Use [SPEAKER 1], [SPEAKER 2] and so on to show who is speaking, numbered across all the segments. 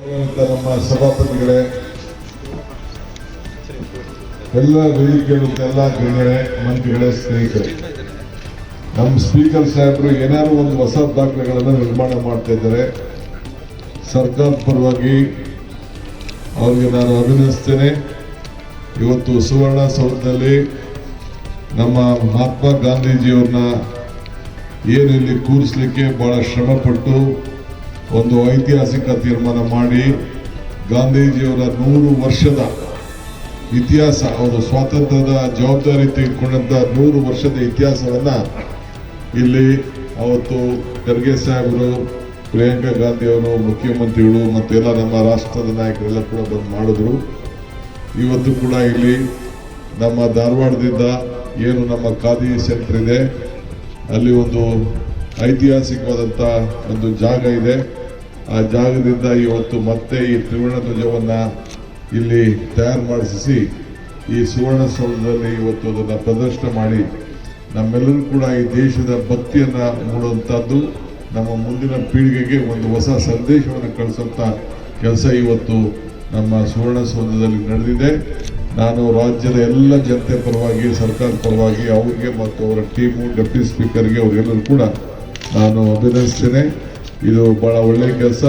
[SPEAKER 1] ನಮ್ಮ ಸಭಾಪತಿಗಳೇ, ಎಲ್ಲ ವೇದಿಕೆಗಳು, ಎಲ್ಲ ಗಣ್ಯರೇ, ಮಂತ್ರಿಗಳೇ, ಸ್ನೇಹಿತರೆ, ನಮ್ಮ ಸ್ಪೀಕರ್ ಸಾಹೇಬರು ಏನಾದ್ರು ಒಂದು ಹೊಸ ದಾಖಲೆಗಳನ್ನು ನಿರ್ಮಾಣ ಮಾಡ್ತಾ ಇದ್ದಾರೆ. ಸರ್ಕಾರದ ಪರವಾಗಿ ಅವರಿಗೆ ನಾನು ಅಭಿನಂದಿಸ್ತೇನೆ. ಇವತ್ತು ಸುವರ್ಣಸೌಧದಲ್ಲಿ ನಮ್ಮ ಮಹಾತ್ಮ ಗಾಂಧೀಜಿಯವ್ರನ್ನ ಏನು ಇಲ್ಲಿ ಕೂರಿಸಲಿಕ್ಕೆ ಬಹಳ ಶ್ರಮಪಟ್ಟು ಒಂದು ಐತಿಹಾಸಿಕ ತೀರ್ಮಾನ ಮಾಡಿ ಗಾಂಧೀಜಿಯವರ 100 ವರ್ಷದ ಇತಿಹಾಸ, ಅವರು ಸ್ವಾತಂತ್ರ್ಯದ ಜವಾಬ್ದಾರಿ ತೆಗೆದುಕೊಂಡಂತ 100 ವರ್ಷದ ಇತಿಹಾಸವನ್ನ ಇಲ್ಲಿ ಅವತ್ತು ಖರ್ಗೆ ಸಾಹೇಬರು, ಪ್ರಿಯಾಂಕಾ ಗಾಂಧಿ ಅವರು, ಮುಖ್ಯಮಂತ್ರಿಗಳು ಮತ್ತೆಲ್ಲ ನಮ್ಮ ರಾಷ್ಟ್ರದ ನಾಯಕರೆಲ್ಲ ಕೂಡ ಬಂದು ಮಾಡಿದ್ರು. ಇವತ್ತು ಕೂಡ ಇಲ್ಲಿ ನಮ್ಮ ಧಾರವಾಡದಿಂದ ಏನು ನಮ್ಮ ಖಾದಿ ಸೆಂಟರ್ ಇದೆ, ಅಲ್ಲಿ ಒಂದು ಐತಿಹಾಸಿಕವಾದಂಥ ಒಂದು ಜಾಗ ಇದೆ. ಆ ಜಾಗದಿಂದ ಇವತ್ತು ಮತ್ತೆ ಈ ತ್ರಿವರ್ಣ ಧ್ವಜವನ್ನು ಇಲ್ಲಿ ತಯಾರು ಮಾಡಿಸಿ ಈ ಸುವರ್ಣಸೌಧದಲ್ಲಿ ಇವತ್ತು ಅದನ್ನು ಪ್ರದರ್ಶನ ಮಾಡಿ ನಮ್ಮೆಲ್ಲರೂ ಕೂಡ ಈ ದೇಶದ ಭಕ್ತಿಯನ್ನು ಮೂಡುವಂಥದ್ದು, ನಮ್ಮ ಮುಂದಿನ ಪೀಳಿಗೆಗೆ ಒಂದು ಹೊಸ ಸಂದೇಶವನ್ನು ಕಳಿಸುವಂಥ ಕೆಲಸ ಇವತ್ತು ನಮ್ಮ ಸುವರ್ಣಸೌಧದಲ್ಲಿ ನಡೆದಿದೆ. ನಾನು ರಾಜ್ಯದ ಎಲ್ಲ ಜನತೆ ಪರವಾಗಿ, ಸರ್ಕಾರ ಪರವಾಗಿ ಅವರಿಗೆ ಮತ್ತು ಅವರ ಟೀಮು, ಡೆಪ್ಯೂಟಿ ಸ್ಪೀಕರ್ಗೆ, ಅವರೆಲ್ಲರೂ ಕೂಡ ನಾನು ಅಭಿನಂದಿಸ್ತೇನೆ. ಇದು ಬಹಳ ಒಳ್ಳೆಯ ಕೆಲಸ.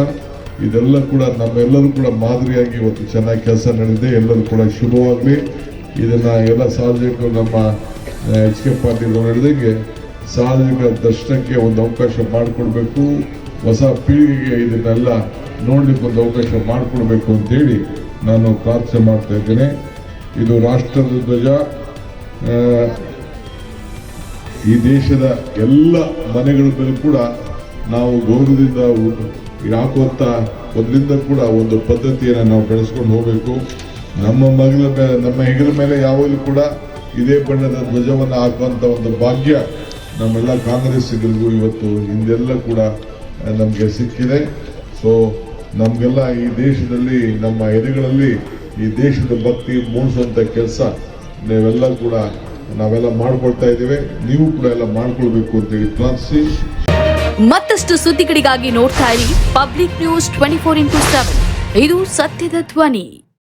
[SPEAKER 1] ಇದೆಲ್ಲ ಕೂಡ ನಮ್ಮೆಲ್ಲರೂ ಕೂಡ ಮಾದರಿಯಾಗಿ ಇವತ್ತು ಚೆನ್ನಾಗಿ ಕೆಲಸ ನಡೆದಿದೆ. ಎಲ್ಲರೂ ಕೂಡ ಶುಭವಾಗಲಿ. ಇದನ್ನು ಎಲ್ಲ ಸಾರ್ವಜನಿಕರು, ನಮ್ಮ HK ಪಾಟೀಲ್ ಅವರು ಹೇಳಿದಂಗೆ ಸಾರ್ವಜನಿಕ ದರ್ಶನಕ್ಕೆ ಒಂದು ಅವಕಾಶ ಮಾಡಿಕೊಡ್ಬೇಕು, ಹೊಸ ಪೀಳಿಗೆಗೆ ಇದನ್ನೆಲ್ಲ ನೋಡ್ಲಿಕ್ಕೆ ಒಂದು ಅವಕಾಶ ಮಾಡಿಕೊಡ್ಬೇಕು ಅಂತೇಳಿ ನಾನು ಪ್ರಾರ್ಥನೆ ಮಾಡ್ತಾ ಇದ್ದೇನೆ. ಇದು ರಾಷ್ಟ್ರದ ಧ್ವಜ. ಈ ದೇಶದ ಎಲ್ಲ ಮನೆಗಳ ಮೇಲೆ ಕೂಡ ನಾವು ಗೌರವದಿಂದ ಹಾಕುವಂತ ಮೊದಲಿಂದ ಕೂಡ ಒಂದು ಪದ್ಧತಿಯನ್ನು ನಾವು ಬೆಳೆಸ್ಕೊಂಡು ಹೋಗಬೇಕು. ನಮ್ಮ ಹೆಗಲ ಮೇಲೆ ಯಾವಾಗಲೂ ಕೂಡ ಇದೇ ಬಣ್ಣದ ಧ್ವಜವನ್ನು ಹಾಕುವಂತ ಒಂದು ಭಾಗ್ಯ ನಮ್ಮೆಲ್ಲ ಕಾಂಗ್ರೆಸ್ಸಿಗರಿಗೂ ಇವತ್ತು ಹಿಂದೆಲ್ಲ ಕೂಡ ನಮಗೆ ಸಿಕ್ಕಿದೆ. ಸೊ ನಮಗೆಲ್ಲ ಈ ದೇಶದಲ್ಲಿ, ನಮ್ಮ ಎದೆಗಳಲ್ಲಿ ಈ ದೇಶದ ಭಕ್ತಿ ಮೂಡಿಸುವಂತ ಕೆಲಸ ನಾವೆಲ್ಲ ಮಾಡ್ಕೊಳ್ತಾ ಇದ್ದೇವೆ. ನೀವು ಕೂಡ ಎಲ್ಲ ಮಾಡ್ಕೊಳ್ಬೇಕು ಅಂತೇಳಿ ಪ್ರಾರ್ಥಿಸಿ.
[SPEAKER 2] ಮತ್ತಷ್ಟು ಸುದ್ದಿಗಳಿಗಾಗಿ ನೋಡ್ತಾ ಇರಿ ಪಬ್ಲಿಕ್ ನ್ಯೂಸ್ 24x7. ಇದು ಸತ್ಯದ ಧ್ವನಿ.